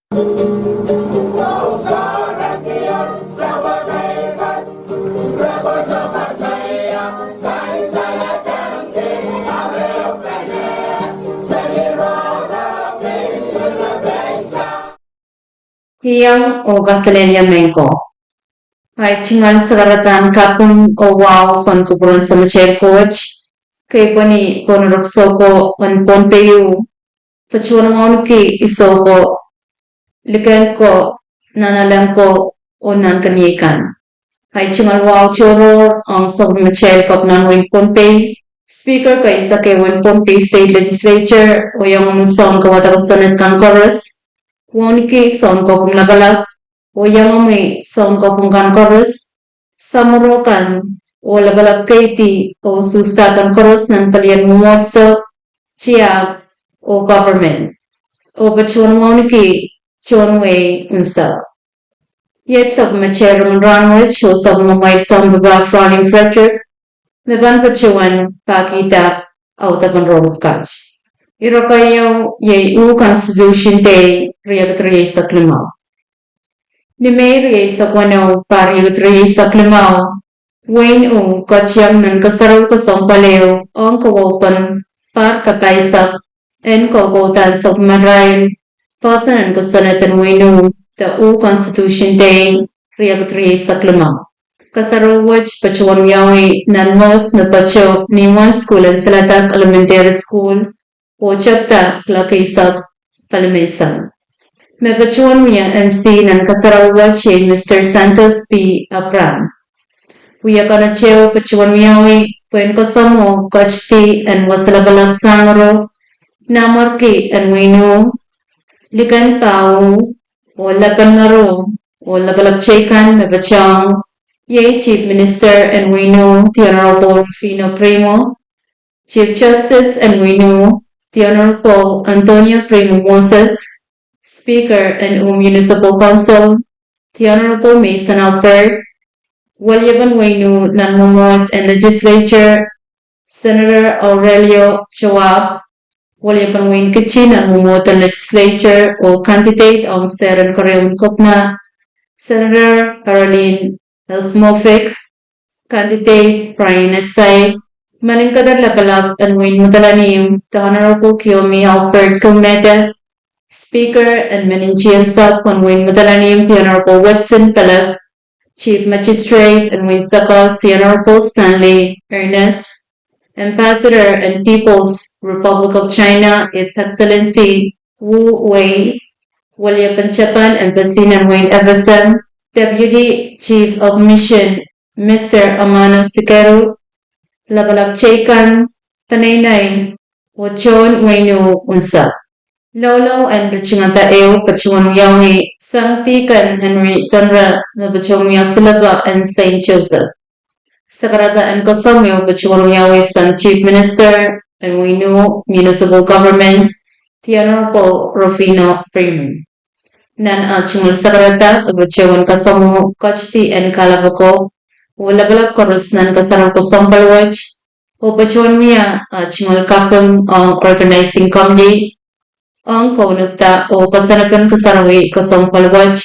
Yang o Australia Menko. Ay chingal sagaratan kapung o wow kon kupuron sa macher coach. Kay poni ponurok soko on ponpeyu. Pachuan mo ki isoko. Likan ko nanalang ko o nankanikan. Ay chingal wow choro ang sa macher kop nan win ponpey. Speaker ka isa kay win ponpey state legislature o yung musong kawata ko sonat kang chorus. Woniki son ko kung nabalak o yamami son ko kung kan chorus samurokan o labalak kaiti o sustakan chorus ng palian mumotso chiag o government o pachuan woniki chonway unsa. Yet sab macher ranwich o sab mamay son baba Rongen Frederick meban pachuan pakita au tapan robot catch. Irokayo ye Constitution Day riyagatri sa klimaw. Ni may riya sa kwano par riyagatri sa klimaw. Wayne katsiyang nan kasaraw kasong paleo ang kawapan par kapaisak en kagotan sa madrail. Pasanan ko sanatan Wayne the Constitution Day riyagatri sa klimaw. Kasaraw wach pachuan yawi nan mos na pacho ni one school and Salatak Elementary School. O chapta klakaisak palmesan. Mepachuan wiya MC nan kasarawa che Mr. Santos P. Apran. Wiya kana cheo pachuan wiyawi puen kasamo kachti and wasalabalak sangro namarki and winu likan pao o lapan ngaro o labalak chekan mepachang ye Chief Minister and winu the Honorable Rufino Primo, Chief Justice and winu the Honorable Antonio Primo Moses, Speaker and Municipal Council, the Honorable Mason Albert, William Waynu Nanmumot and Legislature, Senator Aurelio Chawab, William Wayne Kichin Nanmumot and Legislature o candidate on Seren Korean Kopna, Senator Caroline Elsmofik, candidate Brian Etsai, Maningkadar Lapalap and Wayne Mutalanim, the Honorable Kiyomi Albert Cometa, Speaker and Meninchian Sub on Wayne Mutalanim, the Honorable Watson Pelap, Chief Magistrate and Wayne Sakos, the Honorable Stanley Ernest, Ambassador and People's Republic of China, His Excellency Wu Wei, William Panchapan, Embassy and Wayne Everson, Deputy Chief of Mission, Mr. Amano Sikero, Labalak Chekan, Panaynay, Wachon Waynu Unsa. Lolo and Bachingata Eo, Pachuan Yawi, Santikan Henry Tanra, Nabachomia Silaba and Saint Joseph. Sakarata and Kosamio, Pachuan Yawi, San Chief Minister, and Waynu Municipal Government, the Honorable Rufino Primo. Nan Achimul Sakarata, Bachuan Kasamo, Kochti and Kalabako, Walabalak Korus Nan Kasarang Kosampalwach, o Pachuan Mia, Achimul Kapam on Organizing Committee, ang kaunagta o kasanapan kasarawi kasampalwach,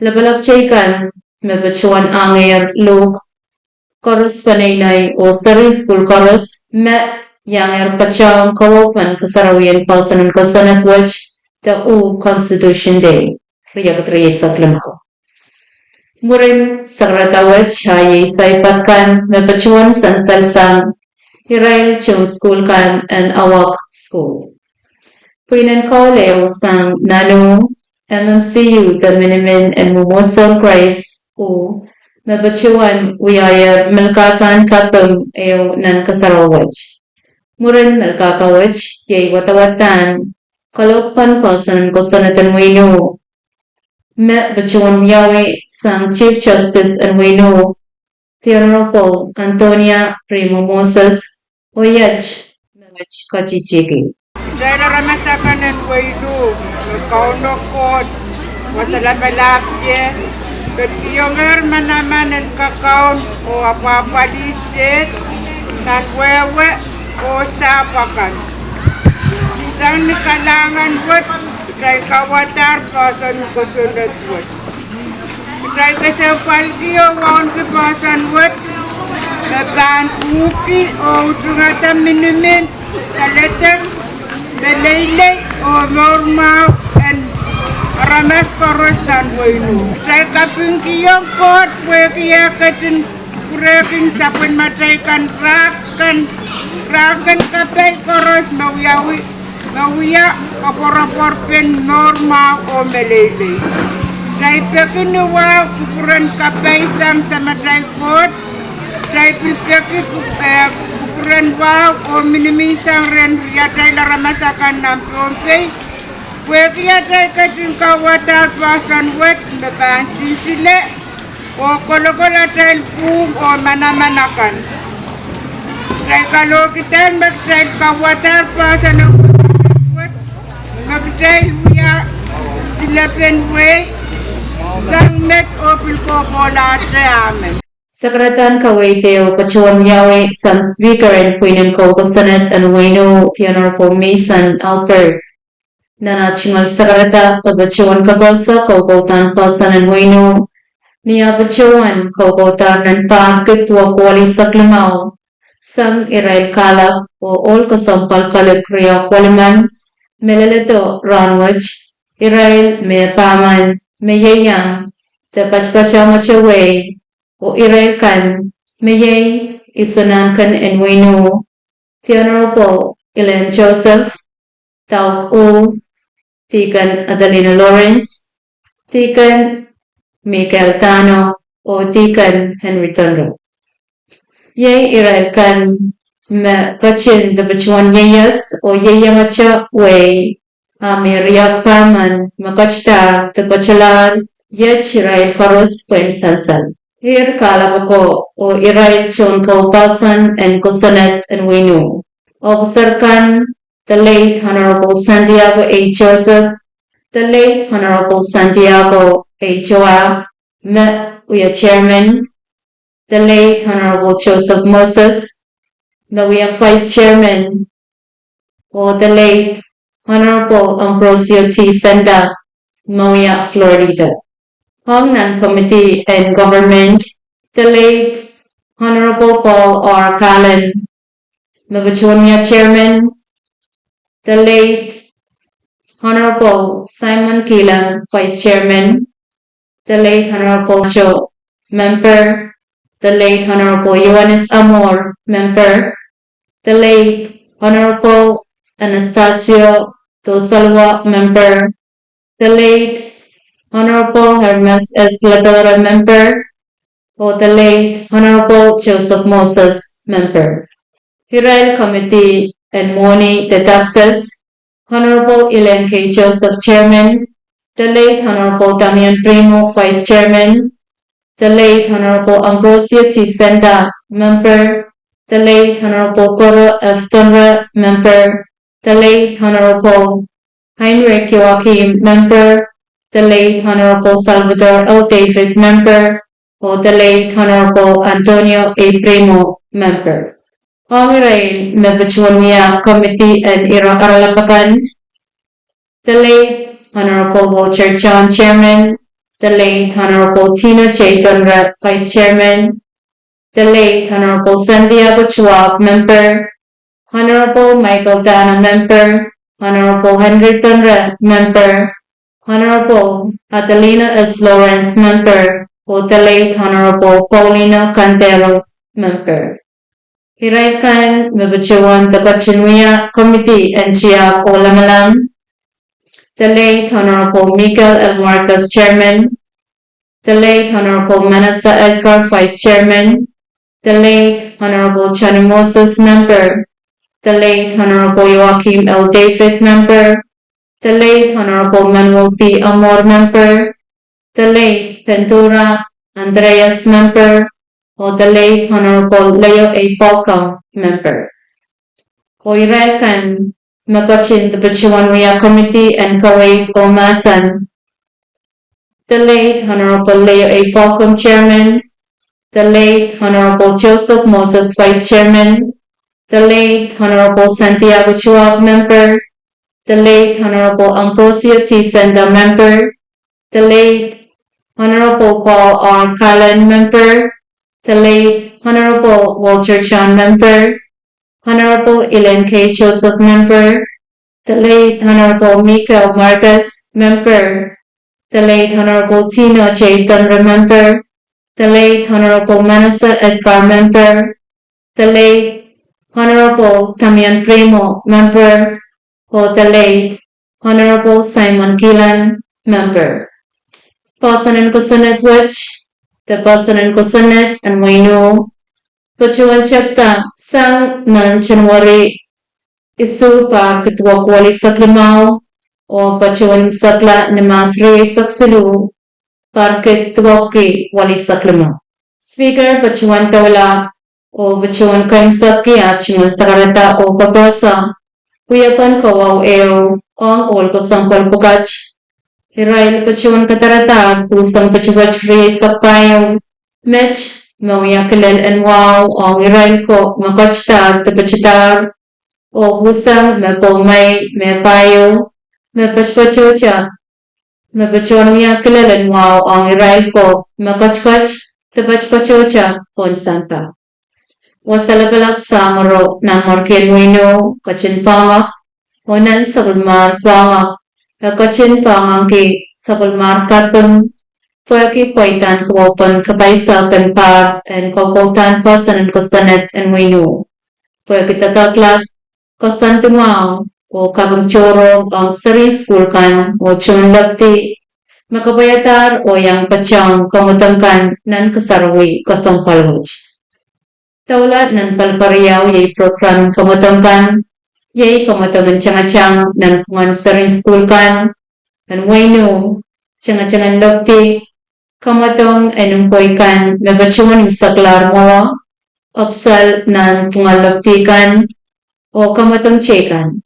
labalak chaykan, mepachuan angayar luk, chorus panaynay o sari school chorus, me yangayar pachang kawapan kasarawian pausanan kasanatwach, the Constitution Day, riyagatri sa klamako. Murin sakratawach hayay sa ipatkan, mepachuan sansalsang, hirail chung school kan and awak school. Puinan Kauleo sang Nanu, MMCU, the Minimin and Mumotson Christ, o Mabachuan, Uyayar, Melkakan Kapam, Eo Nan Kasarawaj. Murin Melkakawaj, Yay Watawatan, Kalopan Pasan Kosanatan Wino, Met Bachuan Yawe, sang Chief Justice and Wino, the Honorable Antonia Primo Moses, Oyaj, Mewach Kachichiki. Jaya ramasakan waidu kauno kot wasalabalakye ketiyonger manamanen kakaon o apa-apa disit dan wewe o sapakan. Isang nakalangan buat Try kawatar pasan kusunod wet. Try kasapalkiyo waon ki pasan wet. Naban uki o tungata minimin sa letter. Belaylay o normal and ramas koros dan wainu. Try kapingkiyong kot wekiya katin kurekin sapin mataykan rakan kapay koros Nawiya kaporoporpen normal o melele. Dai pekin wa kukuran kapay sam sama dai kot. Dai pekin kukuran wa o minimisang ren ya dai laramasakan nam pompe. Wekia dai katin kawatar pasan wet beban sisile o kolokola dai pum o manamanakan. Dai kalau kita dai kawatar pasan Magdal wiya silapen way sang met opil ko bola amen. Sakratan Kaweteo Pachuan Yawe some speaker and Queen ko Senate and Wino Honorable Mason Alper Nanachimal Sakrata Pachuan Kabalsa Kokotan Pasan and Wino Nia Pachuan Kokotan and Parkit Wakwali Saklamao Sang Irail Kalap o All Kasampal Kalakria Kwaliman Melaleto Ronwich, Irail me paman me yayang te pachpachamachawe o Irail kan me yay isanan kan enwenu the Honorable Ellen Joseph Tauk O Tikan Adalina Lawrence Tikan Michael Tano o Tikan Henry Tondo. Yay Irail kan me kachin the Bachuan Yayas o Yayamacha way Amiria Parman Makachta the Bachalar Yachirail Karos Pen Sansan. Here Kalabako o Irail Chonko Pasan and Kosanet and Winu. Obserkan the late Honorable Santiago A. Joseph, the late Honorable Santiago A. Joab, we are Chairman, the late Honorable Joseph Moses, we are Vice Chairman, or the late Honorable Ambrosio T. Senda, Moya, Florida. Hongnan Committee and Government, the late Honorable Paul R. Callan, Mabachonia Chairman, the late Honorable Simon Keelan, Vice Chairman, the late Honorable Joe, Member, the late Honorable Ioannis Amor, Member, the late Honorable Anastasio Tosalwa, Member, the late Honorable Hermes S. Ladora, Member, or the late Honorable Joseph Moses, Member. Hirail Committee and Moni the Taxes, Honorable Elaine K. Joseph, Chairman, the late Honorable Damian Primo, Vice Chairman, the late Honorable Ambrosio T. Senda, Member, the late Honorable Coro F. Tunra, Member, the late Honorable Heinrich Joachim, Member, the late Honorable Salvador L. David, Member, or the late Honorable Antonio A. Primo, Member. Hongirail Mebachuania Committee and Aralapakan, the late Honorable Walter John, Chairman, the late Honorable Tina J. Dunra, Vice Chairman, the late Honorable Santiago Chuab, Member, Honorable Michael Dana, Member, Honorable Henry Dunra, Member, Honorable Adelina S. Lawrence, Member, or the late Honorable Paulina Cantero, Member. Hiraikan Mebachuan the Kachinuya Committee and Chiak Olamalam, the late Honorable Miguel L. Marcos, Chairman, the late Honorable Manasseh Edgar, Vice Chairman, the late Honorable Chani Moses, Member, the late Honorable Joachim L. David, Member, the late Honorable Manuel P. Amor, Member, the late Ventura Andreas, Member, or the late Honorable Leo A. Falcom, Member. Oiraikan Makachin the Bachuanuya Committee and Kuwait Omasan, the late Honorable Leo A. Falcom, Chairman, the late Honorable Joseph Moses, Vice Chairman, the late Honorable Santiago Chuab, Member, the late Honorable Ambrosio T. Senda, Member, the late Honorable Paul R. Callan, Member, the late Honorable Walter Chan, Member, Honorable Elaine K. Joseph, Member, the late Honorable Mikael Marcus, Member, the late Honorable Tino J. Dunra, Member, the late Honorable Manasa Edgar, Member, the late Honorable Tamian Primo, Member, or the late Honorable Simon Gillan, Member. Pasanan ko sanat which, the pasanan ko sanat and we know, Pachuan chapta sang nan January isu pa ketua kuali saklimau o pachuan sakla nemasre saksilu par ketua ke wali saklimau. Speaker pachuan tawla o pachuan kain sabki achimul sakarata o kapasa kuyapan kawaw eo ang ol ko sampal pukach Hirail pachuan katarata kusang pachuach re sapayaw Mitch Mawia kilel and wow ang irail ko makachtar tapachitar o husang mapomay mapayo mapachpachocha mapachuan mia kilel and wow ang irail ko makachkach tapachpachocha konsampa. Wasalabalap sangro ng markin wino kachin pangak o nan sabulmar pangak kachin pangak ki sabulmar katun Pwaki poitan kuopan kapaisa kan par and kokotan pasan ko sanet and wino. Pwaki tataklat kosan tumao o kabang choro ang sari school kan o chunlapti makabayatar o yang pachang kamutangkan nan kasarawi kasampalwaj. Taulat nan palkariyaw yay program kamutangkan yay kamutangan changachang nan pungan sari school kan and wino changachangan lapti Kamatong enumpoikan mebachungan saklar mo opsal ng tungalaptikan o kamatong chekan.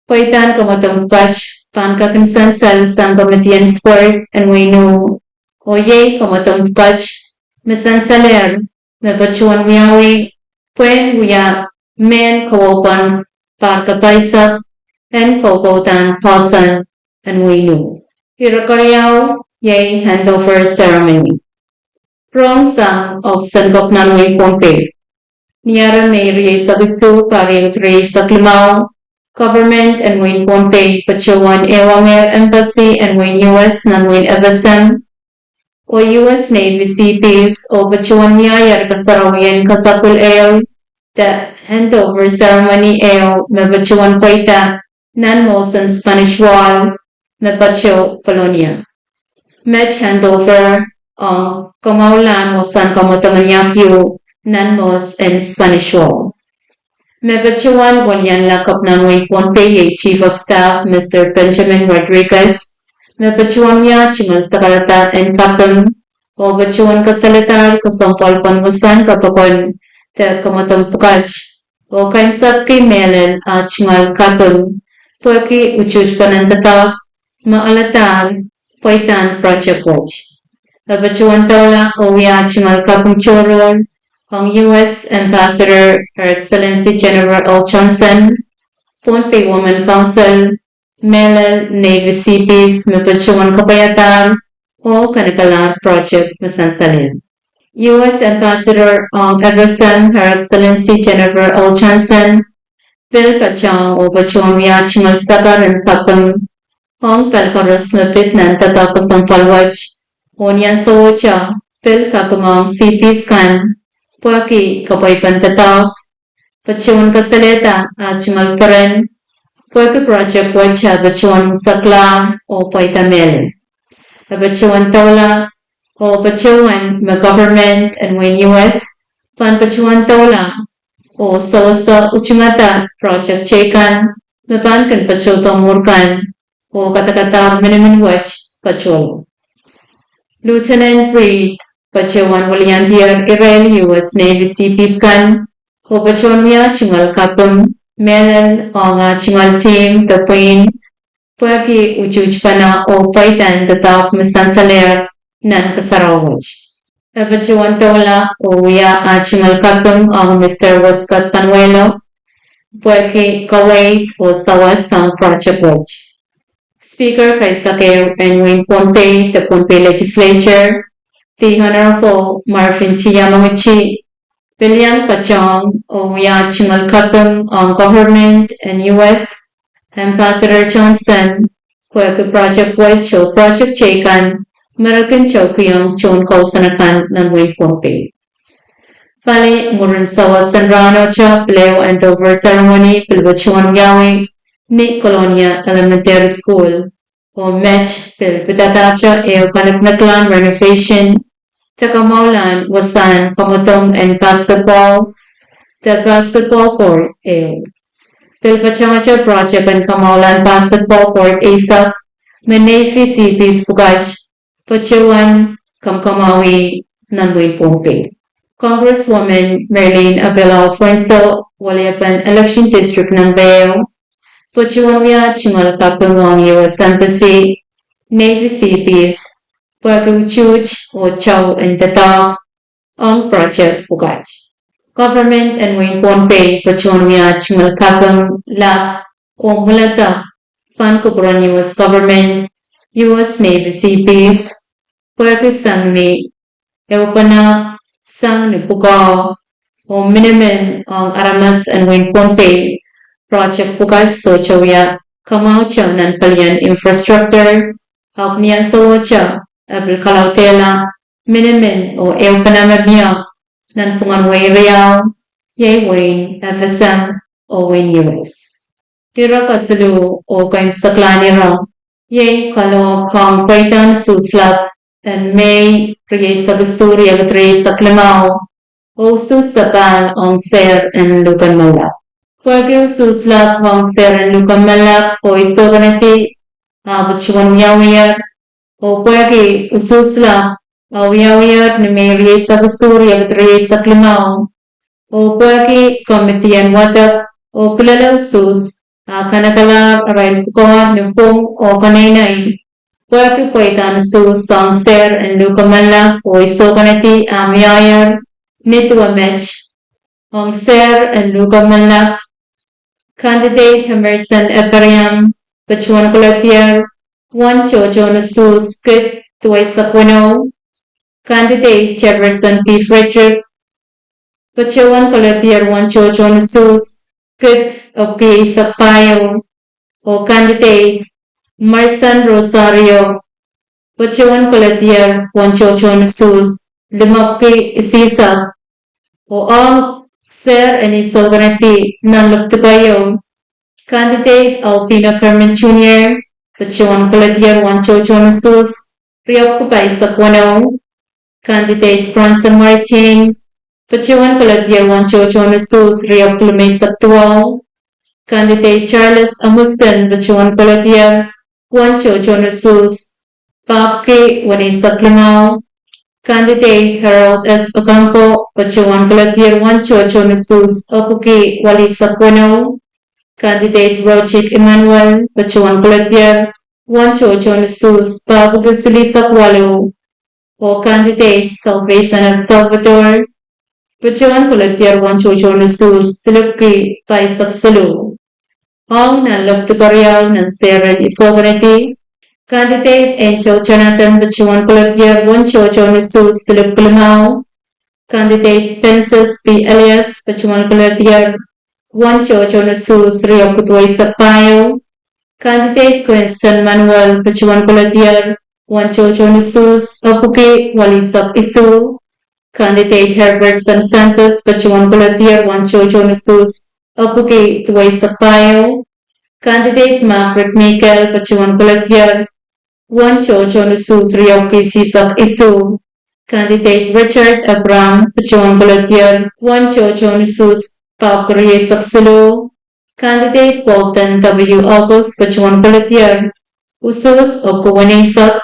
Paitan kamatong patch pankakinsan sal sang kamatian sport and wino o ye kamatong patch mesan saler mebachungan miyawi puen wiya men kawopan parkapaisak and kokotan pasan and wino. Hirakaryao Yay handover ceremony. Wrong song of Sangok Nanwin Pompe. Niara may raise agisu pariag raise taklimao. Government and Win Pompe, Pachuan Ewanger Embassy and Win US Nanwin Evasan. O US Navy CPs o Pachuan Miyayar Kasarawian Kasapul Eo. The handover ceremony Eo Mepachuan Poita Nan Mosan Spanish Wall Mepacho Colonia. Match handover Kamaulan Mosan Kamotamanyakyu Nanmos and Spanish Wall. Mebachuan Walyan Lakap Nanway Pompey, Chief of Staff Mr. Benjamin Rodriguez. Mebachuan Ya Chimal Sakarata and Kapang O Bachuan Kasalatar Kasampal Panmusan Kapakon Te Kamatam Pukach O Kaimsap Ki Melel Chimal Kapang Pwaki Uchuj Panantata Maalatar Poitan Project Watch. Bachuan Taula Oya Chimal Kapung Chorol, Hong U.S. Ambassador Her Excellency General L. Johnson, Pohnpei Women Council, Melel Navy CPs, Mepachuan Kapayatan, O Kanakalan Project Masansalin. U.S. Ambassador Everson Her Excellency Jennifer L. Johnson, Bill Pachang O Bachuan Wia Chimal Sakar and Kapung, Hong Palkaros Mapit Nantata Kasampalwaj, Onyan Sawocha, Pil Kapangong CP Scan, Pwaki Kapoy Pantataw, Pachuan Kasaleta, Achimal Paren, Pwaki Project Wacha, Pachuan Sakla, O Poitamel, Pachuan Taula, O Pachuan Government and Win US, Pan Pachuan Taula, O Sawasa Uchingata, Project Chekan, Mapan Kan Pachotong Murkan, O katakata minimum wage patrol. Lieutenant Reed, Pachuan Volunteer Israel US Navy CP Scan, O Pachuan Mia Chingal Kapung, Melel Onga Chingal Team, The Queen, Pwaki Uchuj Pana O Paitan the Top Misansaler, Nan Kasarawaj. Pachuan Tola O Wia Chingal Kapung on Mr. Wascott Panuelo, Pueki kawait o sawas sang project watch. Speaker kay Sakeo and Wayne Pompey, the Pompey Legislature, the Honorable Marvin T. Yamaguchi, William Pachong, Oya Chingal Kapung on Government and U.S. Ambassador Johnson, Pueki Project Watch o Project Chekan, American Chokuyong Chon Kausanakan ng Wayne Pompey. Fali murun sawa sanrano cha pleo handover ceremony pilbachuan yawi ni Colonia Elementary School o match pil pitatacha eo kanaknaklan renovation takamaulan wasan kamutong and basketball the basketball court eo pilbachamacha project and kamaulan basketball court asak menefi CP's pugaj pachuan kamkamawi nanwin Pompey. Congresswoman Marilyn Abela Alfonso, Waliapan Election District ng Bayo, Puchuanwia Chimal Kapungong U.S. Embassy, Navy CPs, Pagong Chuch o Chow and Tatak, on Project Pugaj. Government and Wayne Pompey, Puchuanwia Chimal Kapung Lap o Mulata, Pankupuran U.S. Government, U.S. Navy CPs, Pagong ni Eupana, sang ni Pugaw o Minimin ang Aramas and Wayne Pompey Project Pugad Sochawya Kamau Cha nan Palian Infrastructure Hak niyan sa Wocha Abil Kalautela Minimin o Ew Panamabya nan Punganway Real Yay Wayne FSM o Wayne US. Tira Kasalu o Kaim Saklani Ra Yay Kalo Kang Paitan Suslap and May Priye Sagasuri Agatri Saklamao also Sapan on Ser and Lukamala. Kwagil Suslap Hong Ser and Lukamala o Isoganati Abuchuan Yawiyat o Kwagi Ususla Awiyawiyat ni May Sagasuri Agatri Saklamao o Kwagi Committee and Watak o Kulala Sus Kanakala Rail Pukawan Nupong o Kanainay Pueki Paitan Su Song Ser and Lukamala o Isoganati Amyayar Nitwa Mech Hong Ser and Lukamala Candidate Emerson Epariam Pachuan Kulatier One Chocho Nasu Skit Tuaisakwano Candidate Jefferson P. Frederick Pachuan Kulatier One Chocho Nasu Skit of K. Sapayo o Candidate Marsan Rosario, Pachuan Colatier, Wanchochon Sus, Limapki Isisa, o Ang Ser and Isoganati, Nanluptukayo, Candidate Alpino Kerman Jr., Pachuan Colatier, Wanchochon Sus, Preoccupy Sakwano, Candidate Bronson Martin, Pachuan Colatier, Wanchochon Sus, Reocclume Saktual, Candidate Charles Amustan, Pachuan Colatier, Wancho Jonasus, Papke Wanisa Klimau, Candidate Harold S. Ocampo, Pachuan Colatier Wancho Jonasus, Opuki Walisa Queno, Candidate Rochik Emmanuel, Pachuan Colatier Wancho Jonasus, Papugasilisa Qualo, or Candidate Salvation El Salvador, Pachuan Colatier Wancho Jonasus, Silupki Paisak Salu. Ang nanluptukaryaw ng Seren Isoganati, Candidate Angel Jonathan Pachuan Colatier Wancho Jonasus Silip Kulimao, Candidate Princess P. Elias Pachuan Colatier Wancho Jonasus Rio Kutuay Sapayo, Candidate Clinton Manuel Pachuan Colatier Wancho Jonasus Apuki Walisak Isu, Candidate Herbert San Santos Pachuan Colatier Wancho Jonasus Apuki Tuay Sapayo, Candidate Margaret Michael Pachuan Colatier, Wancho Jonasus Rioki Sisak Isu, Candidate Richard Abram Pachuan Colatier, Wancho Jonasus Paukurie Saksulu, Candidate Walton W. August Pachuan Colatier, Usus Okuwanisak,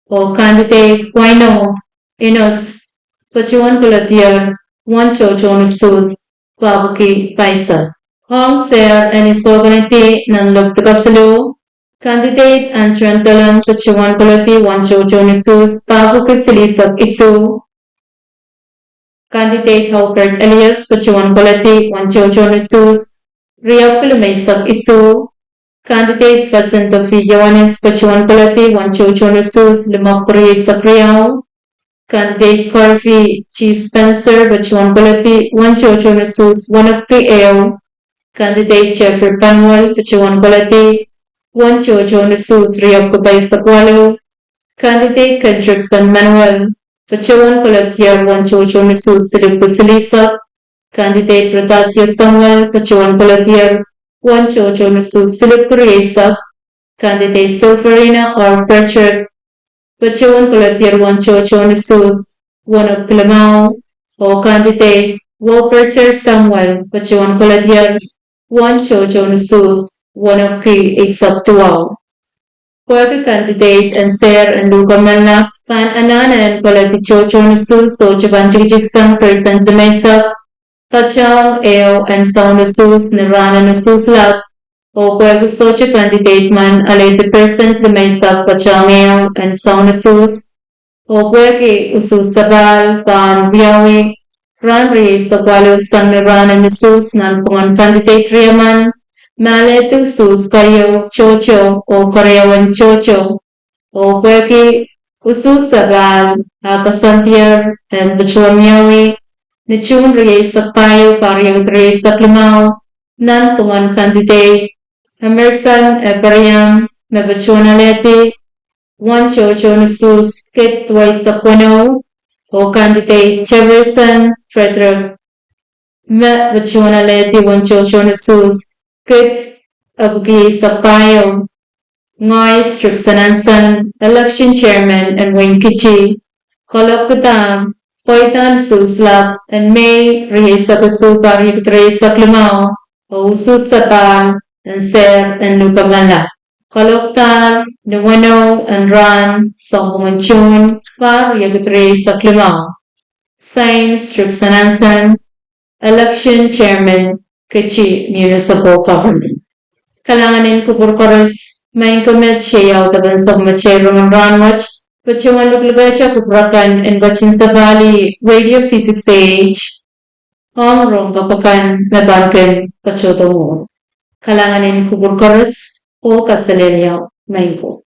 o Candidate Guino Inos Pachuan Colatier, Wancho Jonasus Babuki Paisa. Hong Ser and Isoganati Nanluptukasalu, Candidate Antrantalan Pachuan Colati Wancho Jonasus Babuki Silisak Isu, Candidate Halbert Elias Pachuan Colati Wancho Jonasus Riyakulumaisak isu candidate Fasanto Yohanes Pachuan Kolati Wanchochon Resus Limokuri Sakriao candidate Corfi Chief Spencer Pachuan Kolati Wanchochon Resus Wanapki Eo candidate Jeffrey Panwell Pachuan Kolati Wanchochon Resus Riyakubay Sakwalo candidate Kendrickson Manuel Pachuan Kolatier Wanchochon Resus Silipusilisak candidate Rotasio Samuel Pachuan Kolatier Wanchochon Resus Silipuriasak candidate Silverina or Pritchard Pachuan Kolatier Wanchochon Resus Wanapilmao or candidate Wolperter Samuel Pachuan Kolatier Wanchochon Resus Wanapki Isaptuao Quirky candidate and Ser and Lukamela Pan Anana and Kolati Chochon Resus so Jabanjiksang Person to Mesa Pachang Eo and Sound Resus Nirana Resus Lab o puego socio candidate man alete percent lemesa pachangeo and saunasus o puege usus sabal pan viawi ran reis the qualo sang ran and usus nan pongan candidate riaman maletu sus kayo chocho o koreawan chocho o puege usus sabal akasantier and pachuan miawi Nichun reis sa payo pariang reis sa plumao nan pongan candidate Emerson Ephraim Mebachonaleti Wanchochonasus Kit Waisapono O candidate Jefferson Frederick Mebachonaleti Wanchochonasus Kit Abugi Sapayo Ngoy Strixanansan Election Chairman and Wayne Kichi Kolokutang Poitan Suslap and May Rihesakasu Barik Saklamao O Susapan and Ser and Nukamala. Koloktar, Nuwano and Ran, Songmunchun, Par Yagatre Saklimao. Sign Strixanansan, Election Chairman, Kichi Municipal Government. Kalanganin Kupurkoris, Main Commit Shayaw Taban Sogmache Roman Ranwach, Pachuan Luglugacha Kuprakan and Gachin Savali, Radio Physics Age, Hong Rong Kapakan, Mebankan, Pachoto Kalanganin Kuburkoris, o Kasalelia, Mainko.